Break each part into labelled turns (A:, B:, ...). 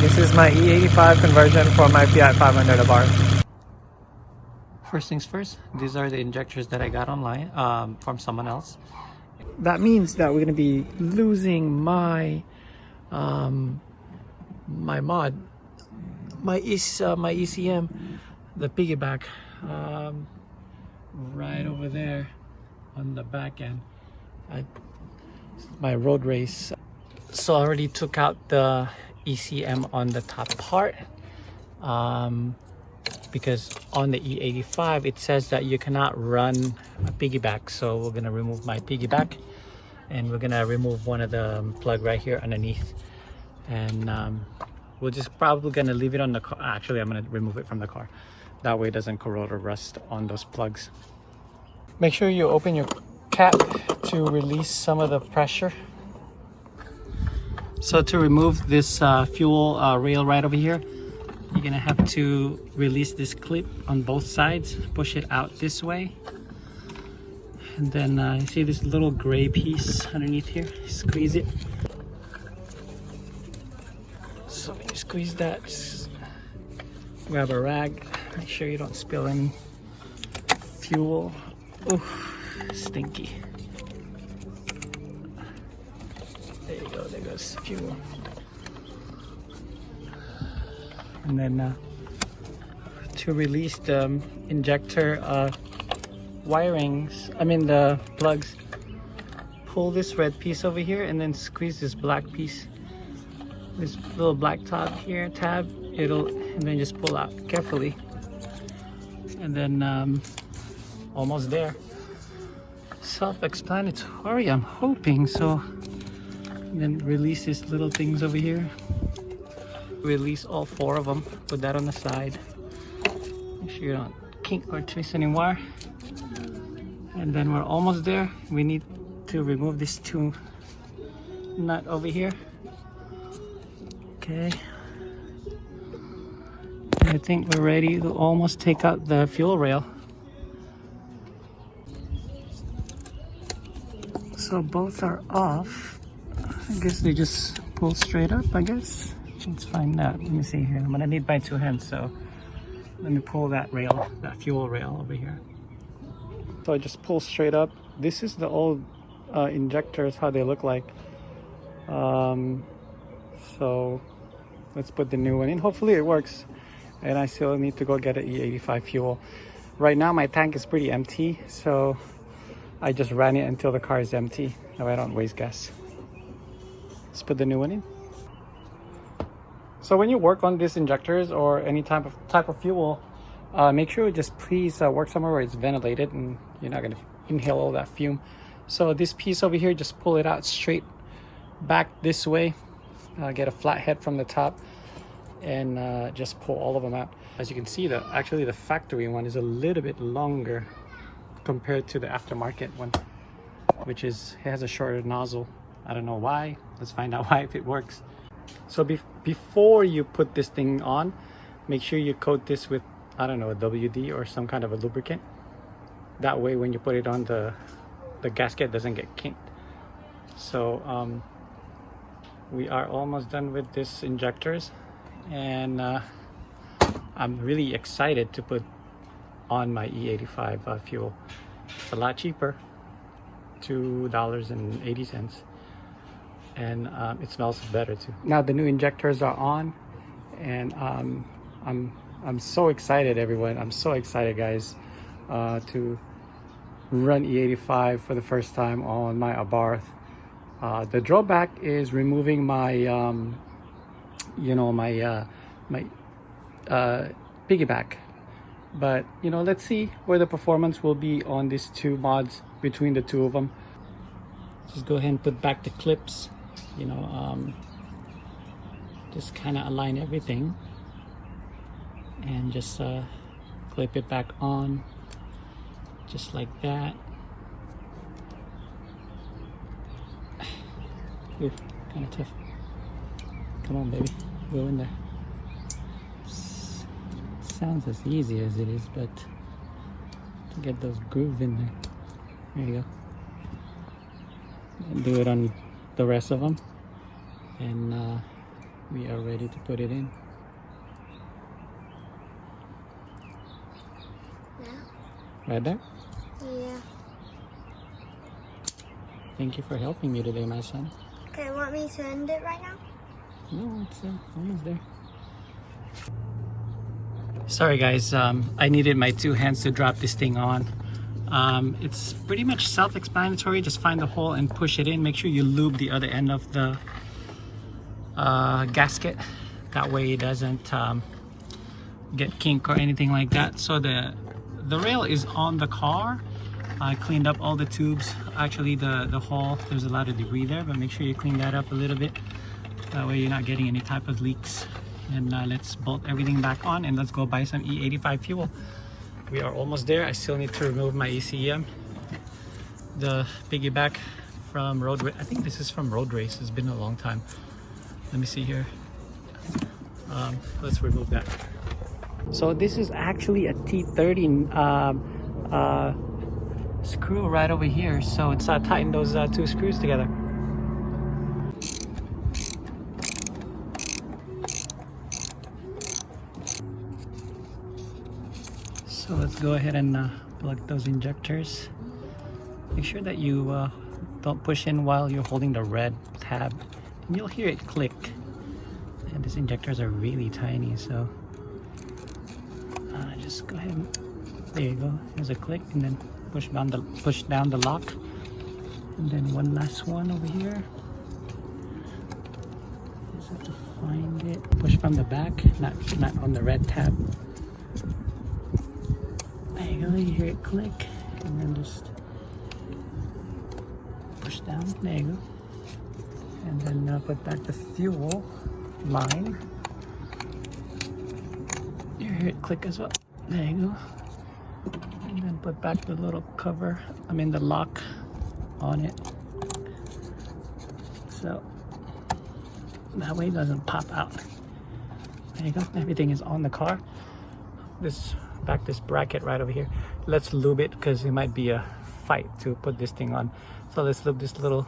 A: This is my E85 conversion for my Fiat 500 Abarth. First things first, these are the injectors that I got online from someone else. That means that we're going to be losing my my mod, my ECM, the piggyback, right over there on the back end. My road race. So I already took out the ECM on the top part because on the E85 it says that you cannot run a piggyback. So we're gonna remove my piggyback and we're gonna remove one of the plug right here underneath, and we're just probably gonna leave it on the car. Actually, I'm gonna remove it from the car. That way it doesn't corrode or rust on those plugs. Make sure you open your cap to release some of the pressure. So to remove this fuel rail right over here, you're gonna have to release this clip on both sides, push it out this way, and then you see this little gray piece underneath here, squeeze it. So when you squeeze that, just grab a rag, make sure you don't spill any fuel. Oh, stinky. There you go, there goes fuel. And then to release the injector wirings, the plugs, pull this red piece over here and then squeeze this black piece, this little black tab here, and then just pull out carefully. And then almost there. Self-explanatory, I'm hoping so. And then release these little things over here. Release all 4 of them. Put that on the side. Make sure you don't kink or twist any wire. And then we're almost there. We need to remove this 2 nut over here. Okay. I think we're ready to almost take out the fuel rail. So both are off. I guess they just pull straight up, I guess. Let's find out. Let me see here. I'm gonna need my 2 hands, so let me pull that rail, that fuel rail over here. So I just pull straight up. This is the old injectors, how they look like. So let's put the new one in. Hopefully it works. And I still need to go get an E85 fuel. Right now my tank is pretty empty, so I just ran it until the car is empty. Now I don't waste gas. Let's put the new one in. So when you work on these injectors or any type of fuel, make sure just please work somewhere where it's ventilated and you're not gonna inhale all that fume. So this piece over here, just pull it out straight back this way. Get a flat head from the top and just pull all of them out. As you can see, actually the factory one is a little bit longer compared to the aftermarket one, which has a shorter nozzle. I don't know why. Let's find out why, if it works. So before you put this thing on, make sure you coat this with, I don't know, a WD or some kind of a lubricant. That way when you put it on, the gasket doesn't get kinked. So we are almost done with this injectors, and I'm really excited to put on my E85 fuel. It's a lot cheaper, $2.80, and it smells better too. Now the new injectors are on, and I'm so excited, everyone. I'm so excited, guys, to run E85 for the first time on my Abarth. The drawback is removing my my piggyback, but let's see where the performance will be on these 2 mods, between the 2 of them. Just go ahead and put back the clips, just kind of align everything and just clip it back on, just like that. Ooh, kind of tough. Come on, baby, go in there. Sounds as easy as it is, but to get those grooves in there. There you go. And do it on the rest of them, and we are ready. ready to put it in.
B: Yeah.
A: Right there?
B: Yeah.
A: Thank you for helping me today, my son.
B: Okay, want me to end it right now?
A: No, it's almost there. Sorry guys, I needed my two hands to drop this thing on. It's pretty much self-explanatory. Just find the hole and push it in. Make sure you lube the other end of the gasket. That way it doesn't get kink or anything like that. So the rail is on the car. I cleaned up all the tubes. Actually the hole, there's a lot of debris there, but make sure you clean that up a little bit. That way you're not getting any type of leaks. And let's bolt everything back on and let's go buy some E85 fuel. We are almost there. I still need to remove my ECM. The piggyback from Road Race. I think this is from Road Race. It's been a long time. Let me see here. Let's remove that. So this is actually a T30 screw right over here. So it's tighten those two screws together. So let's go ahead and plug those injectors. Make sure that you don't push in while you're holding the red tab. And you'll hear it click. And these injectors are really tiny, so just go ahead and there you go. There's a click, and then push down the lock. And then one last one over here. Just have to find it. Push from the back, not on the red tab. There you go, you hear it click, and then just push down, there you go. And then put back the fuel line. You hear it click as well, there you go. And then put back the little cover, the lock on it. So that way it doesn't pop out. There you go, everything is on the car. This bracket right over here. Let's lube it because it might be a fight to put this thing on. So let's lube this little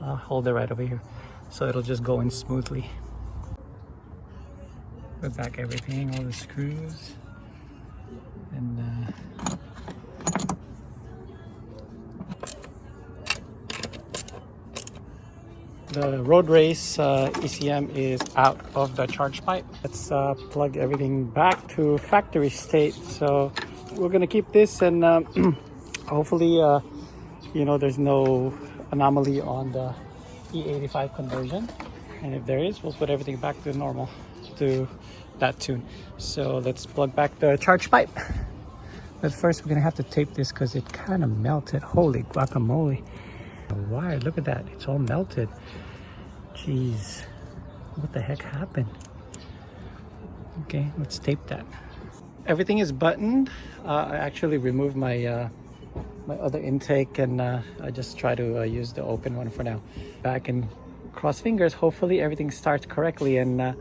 A: holder right over here so it'll just go in smoothly. Put back everything, all the screws, and the Road Race ECM is out of the charge pipe. Let's plug everything back to factory state. So we're gonna keep this, and hopefully there's no anomaly on the E85 conversion, and if there is, we'll put everything back to normal, to that tune. So let's plug back the charge pipe. But first we're gonna have to tape this because it kind of melted. Holy guacamole. Why? Look at that, it's all melted. Jeez, what the heck happened? Okay, let's tape that. Everything is buttoned. I actually removed my my other intake, and I just try to use the open one for now. Back and cross fingers, hopefully everything starts correctly, and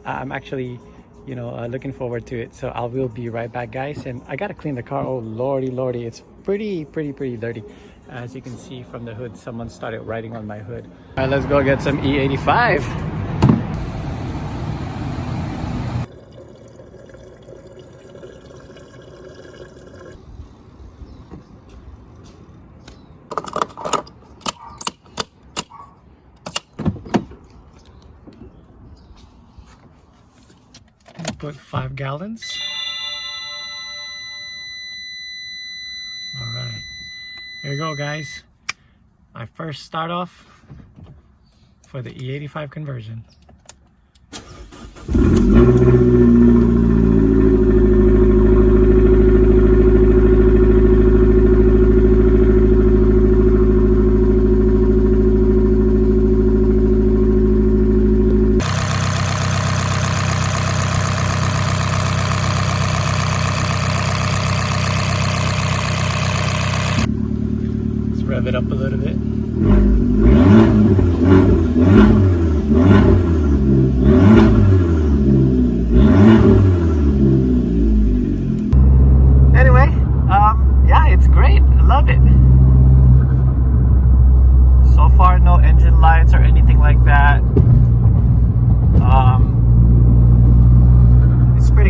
A: I'm actually looking forward to it. So I will be right back, guys, and I gotta clean the car. Oh lordy, it's pretty dirty. As you can see from the hood, someone started writing on my hood. All right, let's go get some E85. Put 5 gallons. All right. Here you go, guys. My first start off for the E85 conversion. Rev it up a little bit. Anyway, yeah, it's great. I love it. So far, no engine lights or anything like that.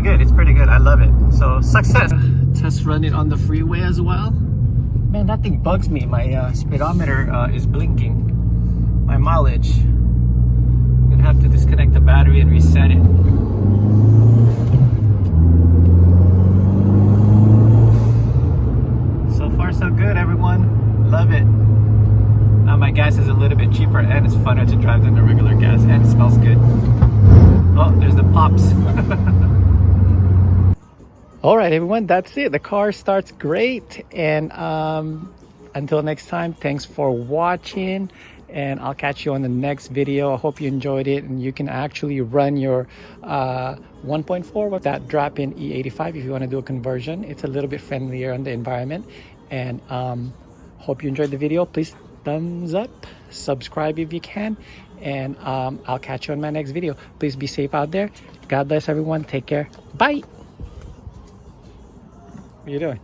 A: pretty good. It's pretty good. I love it. So success. Test run it on the freeway as well. Man, that thing bugs me. My speedometer is blinking. My mileage. I'm gonna have to disconnect the battery and reset it. So far so good, everyone. Love it. My gas is a little bit cheaper and it's funner to drive than the regular gas, and it smells good. Oh, there's the pops. All right, everyone, that's it. The car starts great. And until next time, thanks for watching. And I'll catch you on the next video. I hope you enjoyed it. And you can actually run your 1.4 with that drop-in E85 if you want to do a conversion. It's a little bit friendlier on the environment. And hope you enjoyed the video. Please thumbs up, subscribe if you can, and I'll catch you on my next video. Please be safe out there. God bless everyone. Take care. Bye. What are you doing?